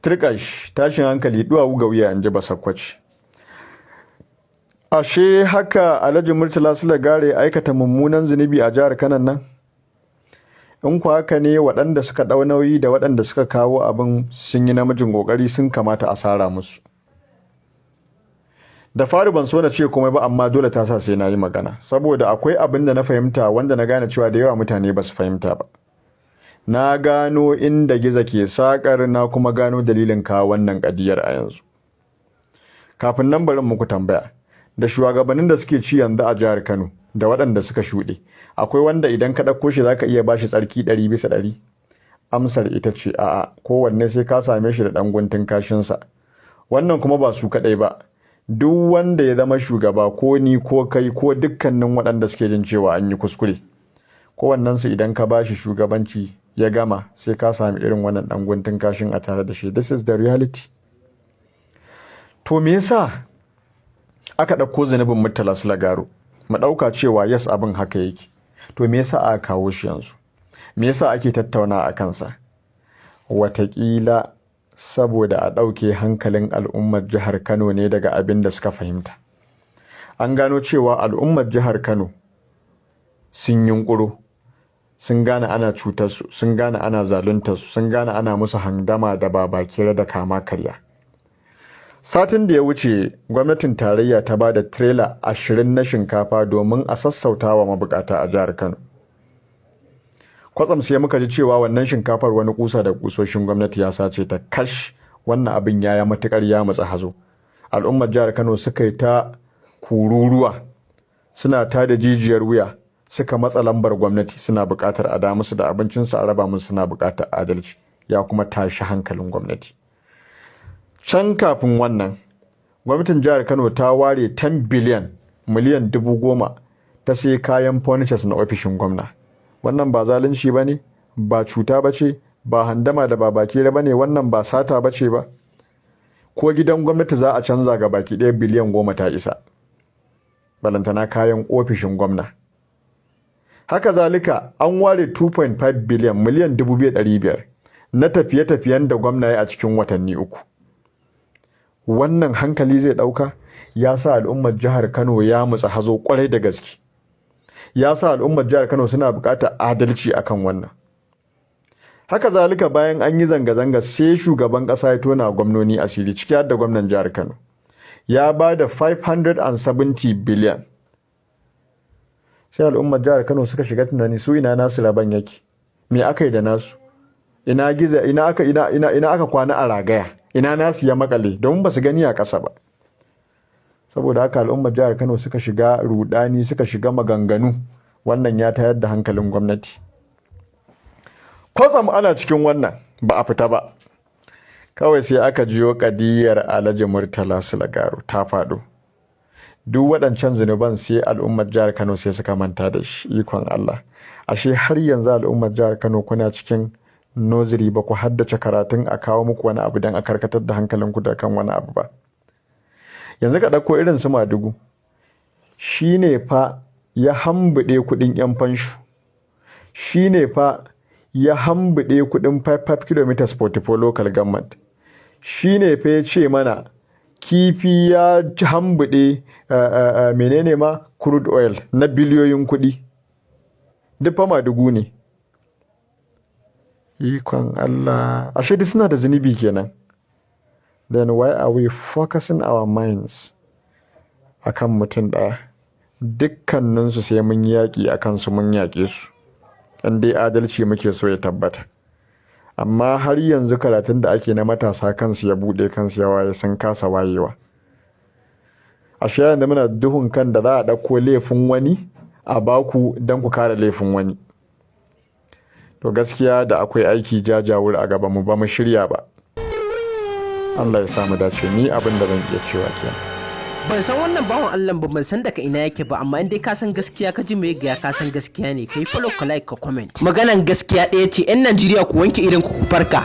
Turkash tashin hankali duwawu ga wuya, in ji Basakwaci. Ashe haka Alhaji Murtala Sulagare aikata mummunan zunubi a jihar Kano nan? In ku haka ne, waɗanda suka ɗau nauyi da waɗanda suka kawo abin sun yi namijin ƙoƙari, sun kamata a sara musu. Da fari ban so na ce komai ba, amma dole ta sa sai na yi magana, saboda akwai abin da na fahimta wanda na gane cewa da yawa mutane ba su fahimta ba. Na gano inda gizo ke saƙar, na kuma gano dalilin kawo wannan ƙadiyar a yanzu. Kafin nan bari muku tambaya, da shugabannin da suke ci yanzu a jihar Kano da waɗanda suka shuɗe, akwai wanda idan ka ɗauko shi zaka iya bashi tsarki 100%? Amsar ita ce a'a, kowanne sai ka same shi da ɗan guntun kashinsa. Wannan kuma ba su kaɗai ba, duk wanda ya zama shugaba, ko ni ko kai ko dukkanin waɗanda suke jin cewa an yi kuskure, kowannensu idan ka bashi shugabanci ya gama sai ka sami irin wannan ɗan guntun kashin a tare da shi. This is the reality. To me yasa aka ɗauko zunubin Murtala Sulagaro? Mu ɗauka cewa yes, abin haka yake. To me yasa aka kawo shi yanzu? Me yasa ake tattauna a kansa? Wataƙila saboda a ɗauke hankalin al'ummar jihar Kano ne daga abin da suka fahimta. An gano cewa al'ummar jihar Kano sun yunƙuro, sun gane ana cutarsu, sun gane ana zaluntarsu, sun gane ana musu handama da babakere da kama karya. Satin da ya wuce, gwamnatin tarayya ta ba da tirela 20 na shinkafa domin a sassauta wa mabukata a jihar Kano. Kwatsam sai muka ji cewa wannan shinkafar wani kusa da kusoshin gwamnati ya sace ta. Kash, wannan abin ya matukar ya matsa hazo. Al'ummar jihar Kano suka yi ta kururuwa, suna ta da jijiyar wuya, suka matsa lambar gwamnati, suna buƙatar a da musu da abincinsu, a raba musu, suna buƙatar adalci. Ya kuma tashi hankalin gwamnati. Can kafin wannan, gwamnatin jihar Kano ta ware 10 biliyan, miliyan 10,000 ta sai kayan furnitures na ofishin gwamna. Wannan ba zalunci ba ne, ba cuta ba ce, ba handama da babakere ba ne, wannan ba sata ba ce ba. Ko gidan gwamnati za a canza ga baki ɗaya biliyan 10 ta isa, balantana kayan ofishin gwamna. Haka zalika an ware 2.5 biliyan, miliyan 2,500 na tafiye-tafiyen da gwamna ya a cikin watanni 3. Wannan hankali zai ɗauka? Ya sa al'ummar jihar Kano ya mutsa hazo ƙwarai da gaske. Ya sa al'ummar jihar Kano suna buƙatar adalci akan wannan. Haka zalika bayan an yi zanga-zanga, sai shugaban ƙasa ya tona gwamnoni asiri, ciki har da gwamnan jihar Kano. Ya ba da 570 biliyan. Sai al'ummar jihar Kano suka shiga tunani, su ina nasu rabon yake? Me aka yi da nasu? Ina giza, ina aka kwana a ragaya? Ina nasu ya makale? Domin ba su gani a ƙasa ba. Saboda haka al'ummar jihar Kano suka shiga rudani, suka shiga maganganu. Wannan ya tayar da hankalin gwamnati. Kwatsam ana cikin wannan, ba a fita ba. Kawai sai aka jiyo kadiyar Alhaji Murtala Sulagaro ta faɗo. Duk waɗancan zunuban sai al'ummar jihar Kano sai suka manta da shi. Ikon Allah. Ashe har yanzu al'ummar jihar Kano kuna cikin noziri, ba ku haddace karatun a kawo muku wani abu don a karkatar da hankalinku da kan wani abu ba. Yanzu ka ɗauko irin su Madugu, shi ne fa ya hambuɗe kuɗin 'yan fanshu, shi ne fa ya hambuɗe kuɗin 5 km 44 local government, shi ne fa ya ce mana kifi ya hambuɗe menene ma crude oil na biliyoyin kuɗi. Duk fa Madugu ne. Ikon Allah, ashe duk suna da zunubi kenan. Then why are we focusing our minds akan mutum ɗaya? Dukkaninsu sai mun yaƙi a kansu, mun yaƙe su, in dai adalci muke so ya tabbata. Amma har yanzu karatun da ake na matasa kansu ya buɗe, kansu ya waye, sun kasa wayewa. Ashe yanzu muna duhun kan da za a ɗauko laifin wani a baku don ku kare laifin wani. To gaskiya da akwai aiki jajawur a gaba mu, ba mu shirya ba. Allah ya samu dace. Ni abin da zan iya cewa kenan. Ban san wannan bawan Allah ba, ban san daga ina yake ba, amma in dai ka san gaskiya, ka ji mai ga ka san gaskiya ne, kai follow, ka like, ka comment. Maganan gaskiya ɗaya ce, 'yan Najeriya ku wanke idan ku farka.